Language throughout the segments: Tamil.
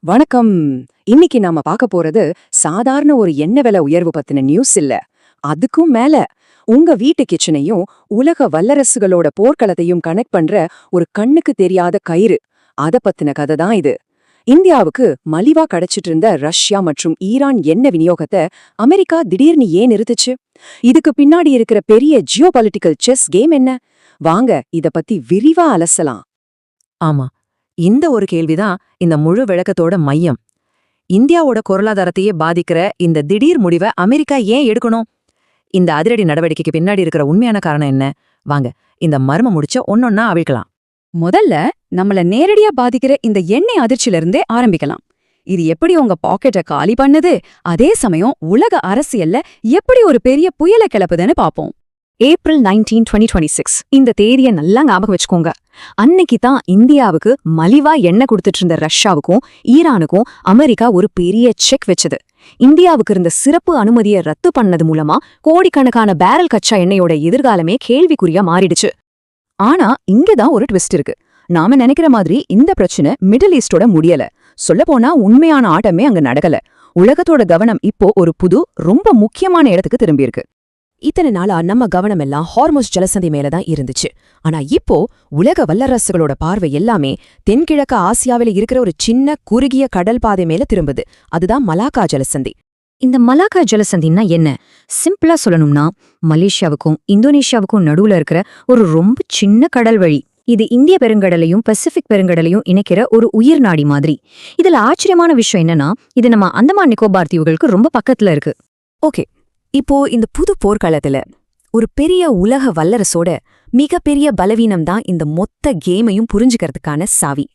வணக்கம். இன்னைக்கு நாம பார்க்க போறது சாதாரண ஒரு எண்ணெய் விலை உயர்வு பத்தின நியூஸ் இல்ல. அதுக்கும் மேல உங்க வீட்டு கிச்சனையும் உலக வல்லரசுகளோட போர்க்களத்தையும் கனெக்ட் பண்ற ஒரு கண்ணுக்கு தெரியாத கயிறு. அத பத்தின கதை தான் இது. இந்தியாவுக்கு மலிவா கிடைச்சிட்டு இருந்த ரஷ்யா மற்றும் ஈரான் எண்ணெய் விநியோகத்தை அமெரிக்கா திடீர்னு ஏன் நிறுத்துச்சு? இதுக்கு பின்னாடி இருக்கிற பெரிய ஜியோபாலிட்டிக்கல் செஸ் கேம் என்ன? வாங்க இத பத்தி விரிவா அலசலாம். ஆமா, இந்த ஒரு கேள்விதான் இந்த முழு விளக்கத்தோட மையம். இந்தியாவோட பொருளாதாரத்தையே பாதிக்கிற இந்த திடீர் முடிவை அமெரிக்கா ஏன் எடுக்கணும்? இந்த அதிரடி நடவடிக்கைக்கு பின்னாடி இருக்கிற உண்மையான காரணம் என்ன? வாங்க இந்த மர்மம் முடிச்ச ஒன்னொன்னா அவிழ்க்கலாம். முதல்ல நம்மள நேரடியா பாதிக்கிற இந்த எண்ணெய் அதிர்ச்சியில இருந்தே ஆரம்பிக்கலாம். இது எப்படி உங்க பாக்கெட்டை காலி பண்ணுது, அதே சமயம் உலக அரசியல்ல எப்படி ஒரு பெரிய புயலை கிளப்புதுன்னு பாப்போம். ஏப்ரல் 19, 2026 இந்த தேதியை நல்லா ஞாபகம் வச்சுக்கோங்க. அன்னைக்கு தான் இந்தியாவுக்கு மலிவா எண்ணெய் கொடுத்துட்டு இருந்த ரஷ்யாவுக்கும் ஈரானுக்கும் அமெரிக்கா ஒரு பெரிய செக் வச்சது. இந்தியாவுக்கு இருந்த சிறப்பு அனுமதியை ரத்து பண்ணது மூலமா கோடிக்கணக்கான பேரல் கச்சா எண்ணெயோட எதிர்காலமே கேள்விக்குறியா மாறிடுச்சு. ஆனா இங்கதான் ஒரு ட்விஸ்ட் இருக்கு. நாம நினைக்கிற மாதிரி இந்த பிரச்சனை மிடில் ஈஸ்டோட முடியல. சொல்லப்போனா உண்மையான ஆட்டமே அங்க நடக்கல. உலகத்தோட கவனம் இப்போ ஒரு புது ரொம்ப முக்கியமான இடத்துக்கு திரும்பியிருக்கு. இத்தனை நாளா நம்ம கவனம் எல்லாம் ஹார்முஸ் ஜலசந்தி மேலதான் இருந்துச்சு. ஆனா இப்போ உலக வல்லரசுகளோட பார்வை எல்லாமே தென்கிழக்கு ஆசியாவில இருக்கிற ஒரு சின்ன குறுகிய கடல் பாதை மேல திரும்புது. அதுதான் மலாக்கா ஜலசந்தி. இந்த மலாக்கா ஜலசந்தின்னா என்ன? சிம்பிளா சொல்லணும்னா மலேசியாவுக்கும் இந்தோனேஷியாவுக்கும் நடுவுல இருக்கிற ஒரு ரொம்ப சின்ன கடல் வழி. இது இந்திய பெருங்கடலையும் பசிபிக் பெருங்கடலையும் இணைக்கிற ஒரு உயிர் நாடி மாதிரி. இதுல ஆச்சரியமான விஷயம் என்னன்னா, இது நம்ம அந்தமான் நிக்கோபார் தீவுகளுக்கு ரொம்ப பக்கத்துல இருக்கு. ஓகே, இப்போ இந்த புது போர்க்காலத்துல ஒரு பெரிய உலக வல்லரசோட மிகப்பெரிய பலவீனம் தான் இந்த மொத்த கேமையும் புரிஞ்சுக்கிறதுக்கான சாவி.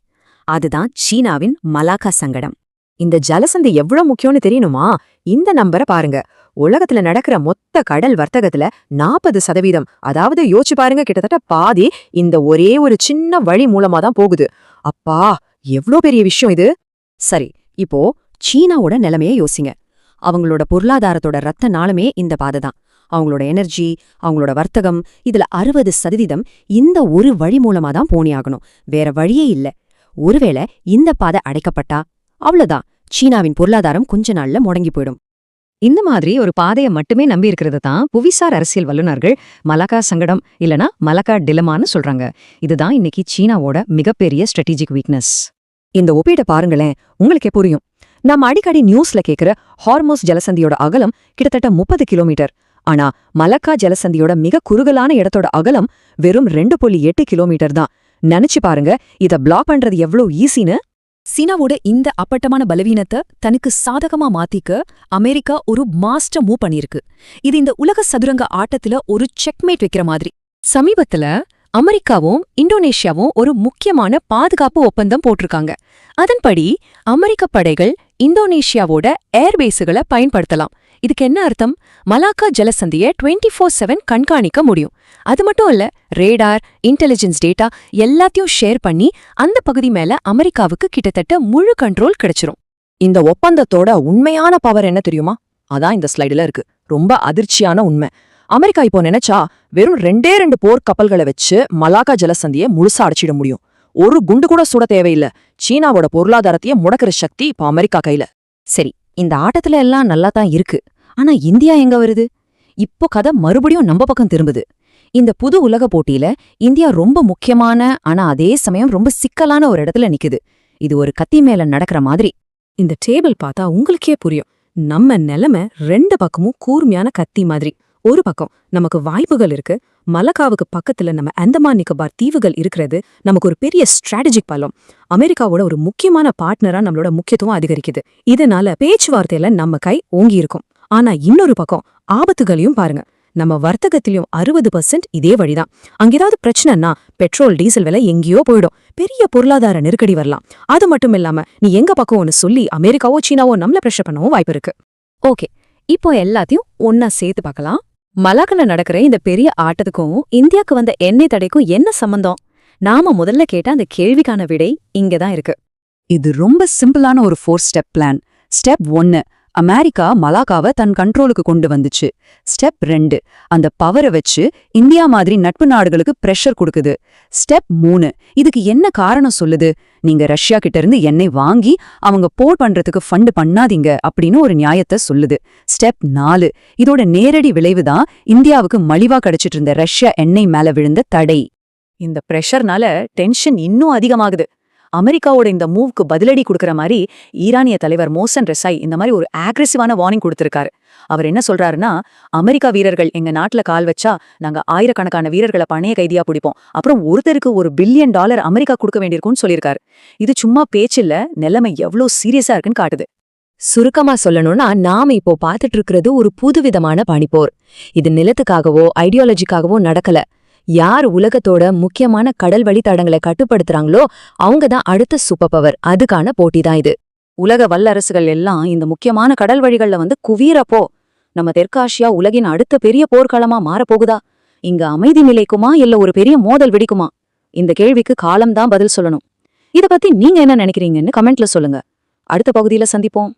அதுதான் சீனாவின் மலாக்கா சங்கடம். இந்த ஜலசந்தி எவ்வளவு முக்கியம்னு தெரியணுமா? இந்த நம்பரை பாருங்க. உலகத்துல நடக்கிற மொத்த கடல் வர்த்தகத்துல 40%, அதாவது யோசிச்சு பாருங்க, கிட்டத்தட்ட பாதி இந்த ஒரே ஒரு சின்ன வழி மூலமா தான் போகுது. அப்பா, எவ்வளோ பெரிய விஷயம் இது! சரி, இப்போ சீனாவோட நிலைமையை யோசிங்க. அவங்களோட பொருளாதாரத்தோட ரத்த நாளமே இந்த பாதை தான். அவங்களோட எனர்ஜி, அவங்களோட வர்த்தகம், இதுல 60% இந்த ஒரு வழி மூலமா தான் போனியாகணும். வேற வழியே இல்ல. ஒருவேளை இந்த பாதை அடைக்கப்பட்டா அவ்வளவுதான், சீனாவின் பொருளாதாரம் கொஞ்ச நாள்ல முடங்கி போயிடும். இந்த மாதிரி ஒரு பாதையை மட்டுமே நம்பி இருக்கிறது தான் புவிசார் அரசியல் வல்லுநர்கள் மலாக்கா சங்கடம் இல்லனா மலாக்கா டிலமான்னு சொல்றாங்க. இதுதான் இன்னைக்கு சீனாவோட மிகப்பெரிய ஸ்ட்ராட்டஜிக் வீக்னஸ். இந்த ஒப்பீட்டை பாருங்களேன், உங்களுக்கே புரியும். நம்ம அடிக்கடி நியூஸ்ல கேக்குற ஹார்முஸ் ஜலசந்தியோட அகலம் கிட்டத்தட்ட 30 கிலோமீட்டர். ஆனா மலாக்கா ஜலசந்தியோட மிக குறுகலான இடத்தோட அகலம் வெறும் 2.8 கிலோமீட்டர் தான். நினைச்சு பாருங்க, இத பிளாக் பண்றது எவ்வளவு ஈஸின்னு. சீனாவோட இந்த அப்பட்டமான பலவீனத்தை தனக்கு சாதகமா மாத்திக்க அமெரிக்கா ஒரு மாஸ்டர் மூவ் பண்ணிருக்கு. இது இந்த உலக சதுரங்க ஆட்டத்துல ஒரு செக்மேட் வைக்கிற மாதிரி. சமீபத்துல அமெரிக்காவும் இந்தோனேஷியாவும் ஒரு முக்கியமான பாதுகாப்பு ஒப்பந்தம் போட்டிருக்காங்க. அதன்படி அமெரிக்க படைகள் இந்தோனேஷியாவோட ஏர்பேஸுகளை பயன்படுத்தலாம். இதுக்கு என்ன அர்த்தம்? மலாக்கா ஜலசந்தியை 24/7 கண்காணிக்க முடியும். அது மட்டும் இல்ல, ரேடார், இன்டெலிஜென்ஸ் டேட்டா எல்லாத்தையும் ஷேர் பண்ணி அந்த பகுதி மேல அமெரிக்காவுக்கு கிட்டத்தட்ட முழு கண்ட்ரோல் கிடைச்சிரும். இந்த ஒப்பந்தத்தோட உண்மையான பவர் என்ன தெரியுமா? அதான் இந்த ஸ்லைடுல இருக்கு. ரொம்ப அதிர்ச்சியான உண்மை. அமெரிக்கா இப்போ நினைச்சா வெறும் 2 போர் கப்பல்களை வச்சு மலாக்கா ஜலசந்தியை முழுசா அடைச்சிட முடியும். ஒரு குண்டு கூட சுட தேவையில்ல. சீனாவோட பொருளாதாரத்தையே முடக்கிற சக்தி இப்போ அமெரிக்கா கையில. சரி, இந்த ஆட்டத்துல எல்லாம் நல்லா தான் இருக்கு. ஆனா இந்தியா எங்க வருது? இப்போ கதை மறுபடியும் நம்ம பக்கம் திரும்புது. இந்த புது உலக போட்டியில இந்தியா ரொம்ப முக்கியமான, ஆனா அதே சமயம் ரொம்ப சிக்கலான ஒரு இடத்துல நிக்குது. இது ஒரு கத்தி மேல நடக்கிற மாதிரி. இந்த டேபிள் பார்த்தா உங்களுக்கே புரியும். நம்ம நிலைமை 2 பக்கமும் கூர்மையான கத்தி மாதிரி. ஒரு பக்கம் நமக்கு வாய்ப்புகள் இருக்கு. மலக்காவுக்கு பக்கத்துல நம்ம அந்தமான் நிக்கோபார் தீவுகள் இருக்கிறது நமக்கு ஒரு பெரிய ஸ்ட்ராட்டஜிக் பலம். அமெரிக்காவோட ஒரு முக்கியமான பார்ட்னரா நம்மளோட முக்கியத்துவம் அதிகரிக்குது. இதனால பேச்சுவார்த்தையில நம்ம கை ஓங்கி இருக்கும். ஆனா இன்னொரு பக்கம் ஆபத்துகளையும் பாருங்க. நம்ம வர்த்தகத்திலையும் 60% இதே வழிதான். அங்க ஏதாவது பிரச்சனைன்னா பெட்ரோல் டீசல் விலை எங்கேயோ போயிடும். பெரிய பொருளாதார நெருக்கடி வரலாம். அது மட்டும் இல்லாம நீ எங்க பக்கம் ஒன்னு சொல்லி அமெரிக்காவோ சீனாவோ நம்மள பிரஷர் பண்ணவும் வாய்ப்பு இருக்கு. ஓகே, இப்போ எல்லாத்தையும் ஒன்னா சேர்த்து பார்க்கலாம். மலாக்கால நடக்கிற இந்த பெரிய ஆட்டத்துக்கும் இந்தியாவுக்கு வந்த எண்ணெய் தடைக்கும் என்ன சம்பந்தம்? நாம முதல்ல கேட்ட அந்த கேள்விக்கான விடை இங்கதான் இருக்கு. இது ரொம்ப சிம்பிளான ஒரு 4 ஸ்டெப் பிளான். ஸ்டெப் 1, அமெரிக்கா மலாக்காவை தன் கண்ட்ரோலுக்கு கொண்டு வந்துச்சு. ஸ்டெப் 2, அந்த பவரை வச்சு இந்தியா மாதிரி நட்பு நாடுகளுக்கு பிரஷர் கொடுக்குது. ஸ்டெப் 3, இதுக்கு என்ன காரணம் சொல்லுது? நீங்க ரஷ்யா கிட்ட இருந்து எண்ணெய் வாங்கி அவங்க போர் பண்றதுக்கு ஃபண்ட் பண்ணாதீங்க அப்படின்னு ஒரு நியாயத்தை சொல்லுது. ஸ்டெப் 4, இதோட நேரடி விளைவுதான் இந்தியாவுக்கு மலிவா கிடைச்சிட்டு இருந்த ரஷ்யா எண்ணெய் மேல விழுந்த தடை. இந்த பிரஷர்னால டென்ஷன் இன்னும் அதிகமாகுது. அமெரிக்காவோட இந்த மூவ்க்கு பதிலடி கொடுக்கற மாதிரி ஈரானிய தலைவர் மோசன் ரெசாய் இந்த மாதிரி ஒரு ஆக்ரெசிவான வார்னிங் கொடுத்திருக்காரு. அவர் என்ன சொல்றாருன்னா, அமெரிக்கா வீரர்கள் எங்க நாட்டுல கால் வச்சா நாங்க ஆயிரக்கணக்கான வீரர்களை பணைய கைதியா பிடிப்போம், அப்புறம் ஒருத்தருக்கு $1 பில்லியன் அமெரிக்கா கொடுக்க வேண்டியிருக்கும்னு சொல்லியிருக்காரு. இது சும்மா பேச்சில்ல, நிலைமை எவ்வளவு சீரியஸா இருக்குன்னு காட்டுது. சுருக்கமா சொல்லணும்னா நாம இப்போ பார்த்துட்டு இருக்கிறது ஒரு புதுவிதமான பனிப்போர். இது நிலத்துக்காகவோ ஐடியாலஜிக்காகவோ நடக்கல. யார் உலகத்தோட முக்கியமான கடல் வழித்தடங்களை கட்டுப்படுத்துறாங்களோ அவங்க தான் அடுத்த சூப்பர் பவர். அதுக்கான போட்டி தான் இது. உலக வல்லரசுகள் எல்லாம் இந்த முக்கியமான கடல் வழிகள்ல குவீரப்போ நம்ம தெற்காசியா உலகின் அடுத்த பெரிய போர்க்களமா மாறப்போகுதா? இங்க அமைதி நிலைக்குமா இல்ல ஒரு பெரிய மோதல் வெடிக்குமா? இந்த கேள்விக்கு காலம்தான் பதில் சொல்லணும். இத பத்தி நீங்க என்ன நினைக்கிறீங்கன்னு கமெண்ட்ல சொல்லுங்க. அடுத்த பகுதியில சந்திப்போம்.